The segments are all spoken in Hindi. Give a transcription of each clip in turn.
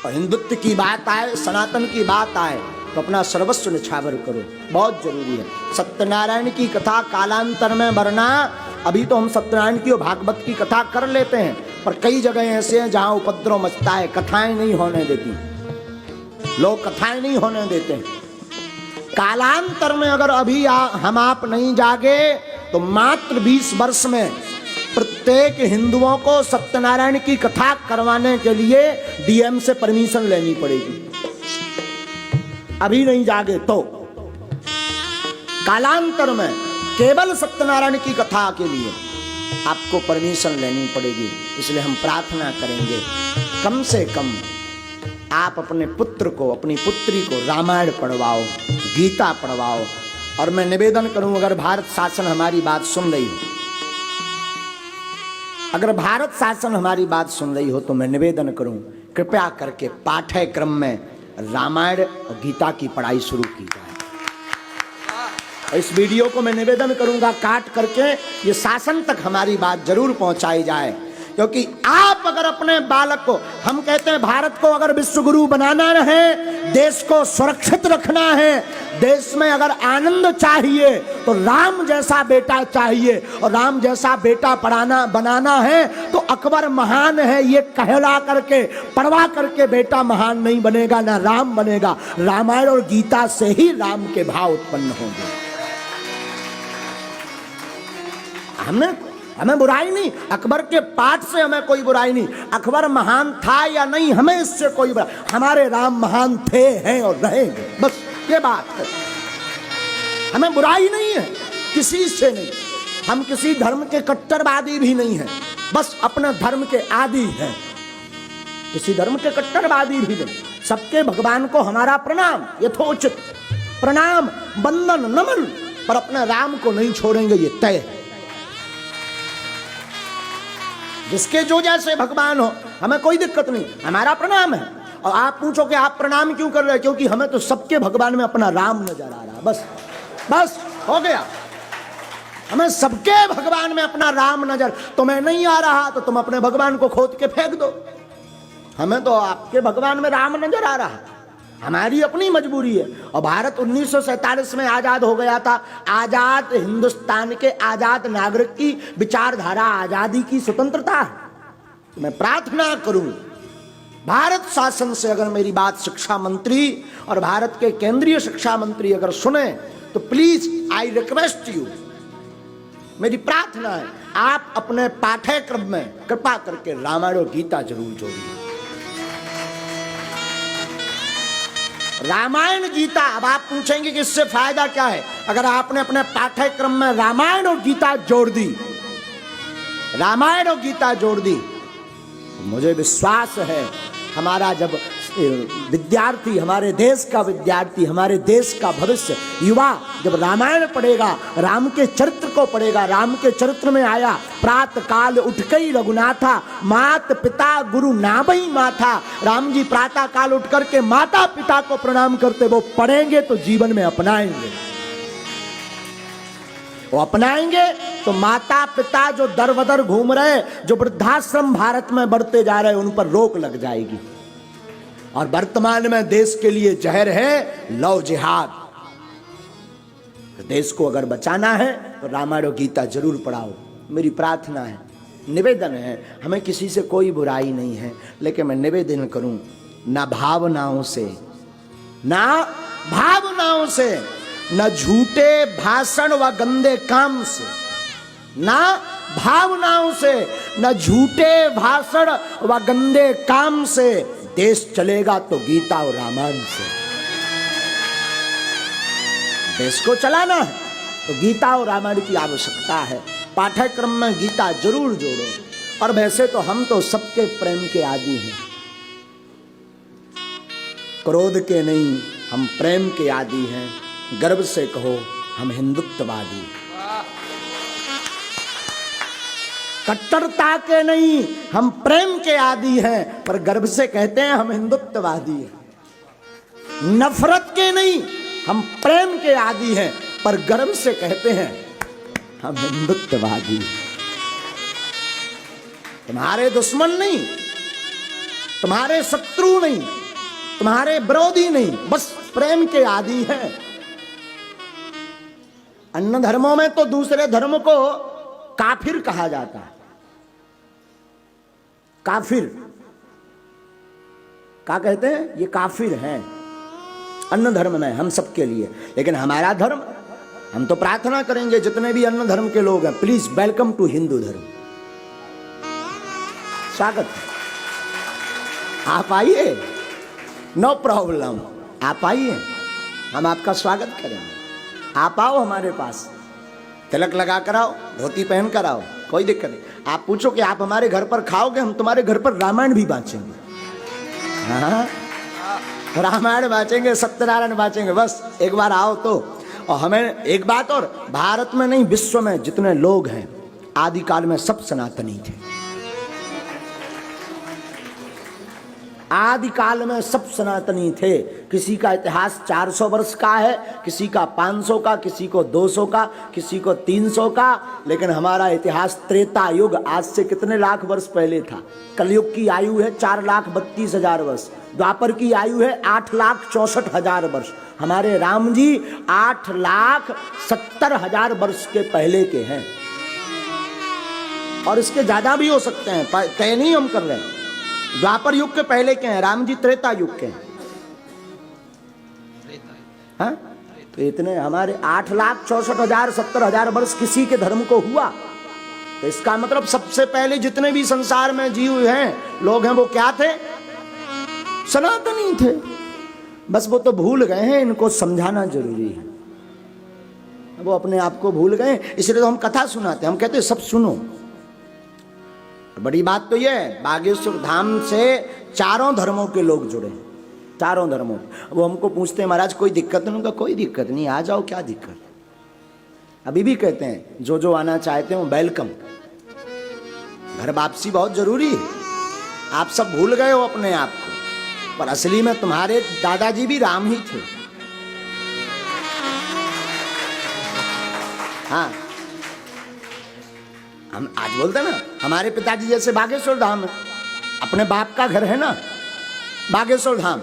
और हिंदुत्व की बात आए, सनातन की बात आए तो अपना सर्वस्व निछावर करो, बहुत जरूरी है। सत्यनारायण की कथा कालांतर में वरना, अभी तो हम सत्यनारायण की और भागवत की कथा कर लेते हैं, पर कई जगह ऐसे हैं जहां उपद्रव मचता है, कथाएं नहीं होने देती, लोग कथाएं नहीं होने देते। कालांतर में अगर अभी हम आप नहीं जागे तो मात्र 20 वर्ष में प्रत्येक हिंदुओं को सत्यनारायण की कथा करवाने के लिए डीएम से परमिशन लेनी पड़ेगी। अभी नहीं जागे तो कालांतर में केवल सत्यनारायण की कथा के लिए आपको परमिशन लेनी पड़ेगी। इसलिए हम प्रार्थना करेंगे कम से कम आप अपने पुत्र को, अपनी पुत्री को रामायण पढ़वाओ, गीता पढ़वाओ। और मैं निवेदन करूं, अगर भारत शासन हमारी बात सुन रही हो, अगर भारत शासन हमारी बात सुन रही हो तो मैं निवेदन करूं, कृपया करके पाठ्यक्रम में रामायण और गीता की पढ़ाई शुरू की जाए। इस वीडियो को मैं निवेदन करूंगा काट करके ये शासन तक हमारी बात जरूर पहुंचाई जाए, क्योंकि आप अगर अपने बालक को, हम कहते हैं भारत को अगर विश्व गुरु बनाना है, देश को सुरक्षित रखना है, देश में अगर आनंद चाहिए तो राम जैसा बेटा चाहिए, और राम जैसा बेटा बनाना है तो अकबर महान है ये कहला करके, पढ़वा करके बेटा महान नहीं बनेगा, ना राम बनेगा। रामायण और गीता से ही राम के भाव उत्पन्न होंगे। हमें बुराई नहीं, अकबर के पाठ से हमें कोई बुराई नहीं, अकबर महान था या नहीं हमें इससे कोई बुराई, हमारे राम महान थे, हैं और रहेंगे, बस ये बात है। हमें बुराई नहीं है किसी से नहीं, हम किसी धर्म के कट्टरवादी भी नहीं हैं, बस अपने धर्म के आदी हैं, किसी धर्म के कट्टरवादी भी नहीं। सबके भगवान को हमारा प्रणाम, यथोचित प्रणाम, वंदन, नमन, पर अपने राम को नहीं छोड़ेंगे, ये तय है। जिसके जो जैसे भगवान हो हमें कोई दिक्कत नहीं, हमारा प्रणाम है। और आप पूछो कि आप प्रणाम क्यों कर रहे हैं, क्योंकि हमें तो सबके भगवान में अपना राम नजर आ रहा है, बस हो गया। हमें सबके भगवान में अपना राम नजर, तुम्हें नहीं आ रहा तो तुम अपने भगवान को खोद के फेंक दो, हमें तो आपके भगवान में राम नजर आ रहा है, हमारी अपनी मजबूरी है। और भारत 1947 में आजाद हो गया था, आजाद हिंदुस्तान के आजाद नागरिक की विचारधारा आजादी की स्वतंत्रता है। मैं प्रार्थना करूं भारत शासन से, अगर मेरी बात शिक्षा मंत्री और भारत के केंद्रीय शिक्षा मंत्री अगर सुने तो प्लीज आई रिक्वेस्ट यू, मेरी प्रार्थना है आप अपने पाठ्यक्रम में कृपा करके रामायण और गीता जरूर जोड़िए। रामायण गीता, अब आप पूछेंगे कि इससे फायदा क्या है, अगर आपने अपने पाठ्यक्रम में रामायण और गीता जोड़ दी, रामायण और गीता जोड़ दी, मुझे विश्वास है हमारा जब विद्यार्थी, हमारे देश का विद्यार्थी, हमारे देश का भविष्य युवा जब रामायण पढ़ेगा, राम के चरित्र को पढ़ेगा, राम के चरित्र में आया प्रात काल उठ कई रघुनाथा, मात पिता गुरु नाभई माथा, राम जी प्रातः काल उठ करके माता पिता को प्रणाम करते, वो पढ़ेंगे तो जीवन में अपनाएंगे, वो अपनाएंगे तो माता पिता जो दर बदर घूम रहे, जो वृद्धाश्रम भारत में बढ़ते जा रहे, उन पर रोक लग जाएगी। और वर्तमान में देश के लिए जहर है लव जिहाद। देश को अगर बचाना है तो रामायण और गीता जरूर पढ़ाओ, मेरी प्रार्थना है, निवेदन है। हमें किसी से कोई बुराई नहीं है, लेकिन मैं निवेदन करूं, ना भावनाओं से, ना भावनाओं से, न झूठे भाषण व गंदे काम से, ना भावनाओं से, न झूठे भाषण व गंदे काम से देश चलेगा तो गीता और रामायण से। देश को चलाना है तो गीता और रामायण की आवश्यकता है। पाठ्यक्रम में गीता जरूर जोड़ो। और वैसे तो हम तो सबके प्रेम के आदी हैं, क्रोध के नहीं, हम प्रेम के आदी हैं। गर्व से कहो हम हिंदुत्ववादी, कट्टरता के नहीं, हम प्रेम के आदी हैं, पर गर्व से कहते हैं हम हिंदुत्ववादी हैं। नफरत के नहीं, हम प्रेम के आदी हैं, पर गर्व से कहते हैं हम हिंदुत्ववादी। तुम्हारे दुश्मन नहीं, तुम्हारे शत्रु नहीं, तुम्हारे विरोधी नहीं, बस प्रेम के आदि हैं। अन्य धर्मों में तो दूसरे धर्म को काफिर कहा जाता है। काफिर क्या कहते हैं? ये काफिर हैं अन्य धर्म में हम सबके लिए। लेकिन हमारा धर्म, हम तो प्रार्थना करेंगे जितने भी अन्य धर्म के लोग हैं, प्लीज वेलकम टू हिंदू धर्म, स्वागत है, आप आइए, नो प्रॉब्लम, आप आइए, हम आपका स्वागत करेंगे। आप आओ हमारे पास, तिलक लगा कर आओ, धोती पहन कर आओ, कोई दिक्कत नहीं। आप पूछो कि आप हमारे घर पर खाओगे, हम तुम्हारे घर पर रामायण भी बांचेंगे। हाँ, रामायण बांचेंगे, सत्यनारायण बांचेंगे, बस एक बार आओ तो। और हमें एक बात और, भारत में नहीं विश्व में जितने लोग हैं आदिकाल में सब सनातनी थे। आदिकाल में सब सनातनी थे। किसी का इतिहास 400 वर्ष का है, किसी का 500 का, किसी को 200 का, किसी को 300 का, लेकिन हमारा इतिहास त्रेता युग, आज से कितने लाख वर्ष पहले था। कलयुग की आयु है 4,32,000 वर्ष, द्वापर की आयु है 8,64,000 वर्ष, हमारे राम जी 8,70,000 वर्ष के पहले के हैं, और इसके ज्यादा भी हो सकते हैं, तय नहीं हम कर रहे हैं। द्वापर युग के पहले के हैं, राम जी त्रेता युग के हैं। हाँ? तो इतने हमारे 8,64,000 70,000 वर्ष किसी के धर्म को हुआ, तो इसका मतलब सबसे पहले जितने भी संसार में जीव हैं लोग हैं, वो क्या थे? सनातनी थे। बस वो तो भूल गए हैं, इनको समझाना जरूरी है। वो अपने आप को भूल गए, इसलिए तो हम कथा सुनाते हैं, हम कहते हैं सब सुनो। बड़ी बात तो यह है, बागेश्वर धाम से चारों धर्मों के लोग जुड़े, चारों धर्मों। वो हमको पूछते हैं महाराज कोई दिक्कत नहीं? उनका कोई दिक्कत नहीं, आ जाओ, क्या दिक्कत। अभी भी कहते हैं जो जो आना चाहते हो वेलकम। घर वापसी बहुत जरूरी है। आप सब भूल गए हो अपने आप को, पर असली में तुम्हारे दादाजी भी राम ही थे। हाँ, हम आज बोलते हैं ना, हमारे पिताजी जैसे बागेश्वर धाम है, अपने बाप का घर है ना बागेश्वर धाम।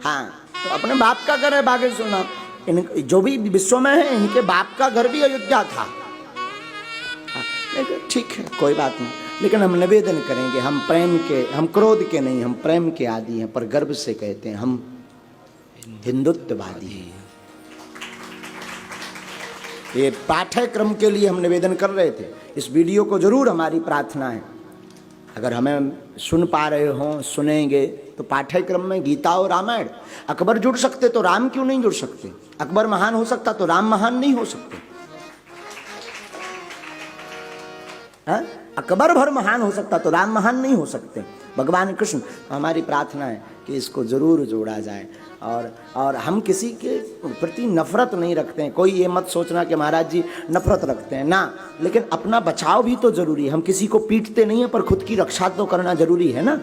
हाँ, तो अपने बाप का घर है बागेश्वर धाम। इन जो भी विश्व में है, इनके बाप का घर भी अयोध्या था। हाँ, लेकिन ठीक है, कोई बात नहीं। लेकिन हम निवेदन करेंगे, हम प्रेम के, हम क्रोध के नहीं, हम प्रेम के आदि हैं, पर गर्व से कहते हैं हम हिंदुत्ववादी हैं। ये पाठ्यक्रम के लिए हम निवेदन कर रहे थे। इस वीडियो को जरूर, हमारी प्रार्थना है, अगर हमें सुन पा रहे हो, सुनेंगे, तो पाठ्यक्रम में गीता और रामायण। अकबर जुड़ सकते तो राम क्यों नहीं जुड़ सकते? अकबर महान हो सकता तो राम महान नहीं हो सकते? हाँ? अकबर भर महान हो सकता तो राम महान नहीं हो सकते? भगवान कृष्ण। हमारी प्रार्थना है कि इसको जरूर जोड़ा जाए। और हम किसी के प्रति नफरत नहीं रखते हैं। कोई ये मत सोचना कि महाराज जी नफरत रखते हैं ना, लेकिन अपना बचाव भी तो जरूरी है। हम किसी को पीटते नहीं है, पर खुद की रक्षा तो करना जरूरी है ना।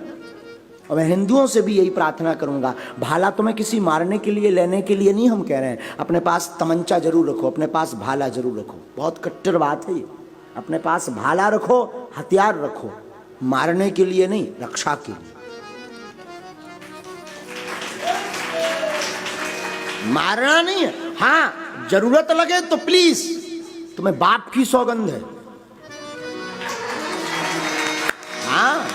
और मैं हिंदुओं से भी यही प्रार्थना करूंगा, भाला तुम्हें किसी मारने के लिए, लेने के लिए नहीं हम कह रहे हैं, अपने पास तमंचा जरूर रखो, अपने पास भाला जरूर रखो। बहुत कट्टर बात है ये, अपने पास भाला रखो, हथियार रखो, मारने के लिए नहीं, रक्षा के लिए। मारना नहीं है, हाँ जरूरत लगे तो प्लीज, तुम्हें बाप की सौगंध है। हाँ,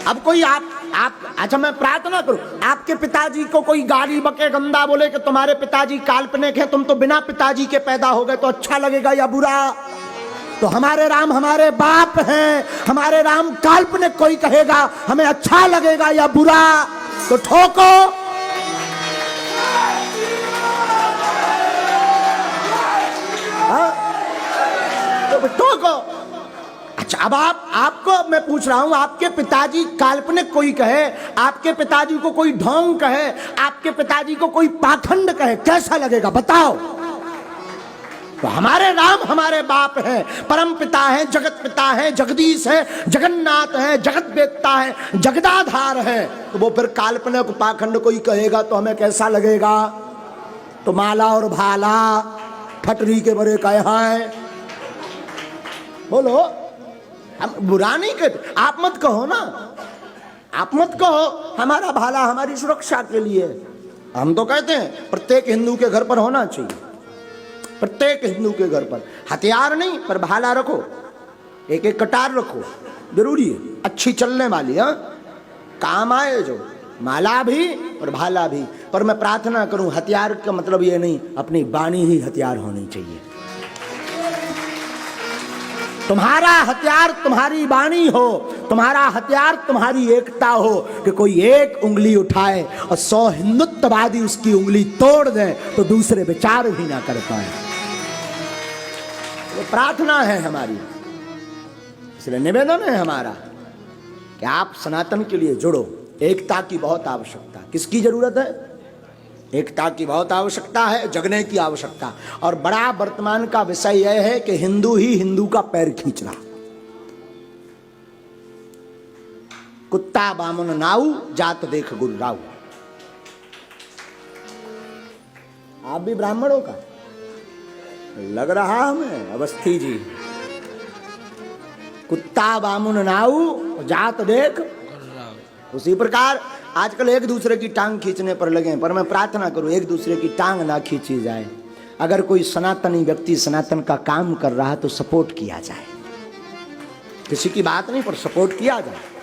अब कोई आप अच्छा मैं प्रार्थना करूं, आपके पिताजी को कोई गाली बके, गंदा बोले कि तुम्हारे पिताजी काल्पनिक है, तुम तो बिना पिताजी के पैदा हो गए, तो अच्छा लगेगा या बुरा? तो हमारे राम हमारे बाप हैं, हमारे राम काल्पनिक कोई कहेगा, हमें अच्छा लगेगा या बुरा? तो ठोको। ठोको। अच्छा, अब आपको मैं पूछ रहा हूं, आपके पिताजी काल्पनिक कोई कहे, आपके पिताजी को कोई ढोंग कहे, आपके पिताजी को कोई पाखंड कहे, कैसा लगेगा बताओ? तो हमारे राम हमारे बाप हैं, परम पिता हैं, जगत पिता हैं, जगदीश है, जगन्नाथ है, जगत वेत्ता है, जगदाधार है। तो वो फिर काल्पनिक पाखंड कोई कहेगा तो हमें कैसा लगेगा? तो माला और भाला फटरी के बड़े कहे हैं, बोलो। हम बुरा नहीं कहते, आप मत कहो ना, आप मत कहो हमारा भाला हमारी सुरक्षा के लिए। हम तो कहते हैं प्रत्येक हिंदू के घर पर होना चाहिए, प्रत्येक हिंदू के घर पर हथियार नहीं पर भाला रखो, एक एक कटार रखो, जरूरी है, अच्छी चलने वाली, हाँ, काम आए जो, माला भी और भाला भी। पर मैं प्रार्थना करूं हथियार का मतलब ये नहीं, अपनी वाणी ही हथियार होनी चाहिए। तुम्हारा हथियार तुम्हारी वाणी हो, तुम्हारा हथियार तुम्हारी एकता हो, कि कोई एक उंगली उठाए और 100 हिंदुत्ववादी उसकी उंगली तोड़ दें तो दूसरे विचार भी ना कर पाए। ये प्रार्थना है हमारी, इसलिए निवेदन है हमारा कि आप सनातन के लिए जुड़ो। एकता की बहुत आवश्यकता, किसकी जरूरत है? एकता की बहुत आवश्यकता है, जगने की आवश्यकता। और बड़ा वर्तमान का विषय यह है कि हिंदू ही हिंदू का पैर खींच रहा। कुत्ता बामन नाऊ, जात देख गुर्राऊ। आप भी ब्राह्मणों का लग रहा हमें अवस्थी जी। कुत्ता बामुन नाऊ, जात देख। उसी प्रकार आजकल एक दूसरे की टांग खींचने पर लगे, पर मैं प्रार्थना करूं एक दूसरे की टांग ना खींची जाए। अगर कोई सनातनी व्यक्ति सनातन का काम कर रहा है तो सपोर्ट किया जाए, किसी की बात नहीं पर सपोर्ट किया जाए।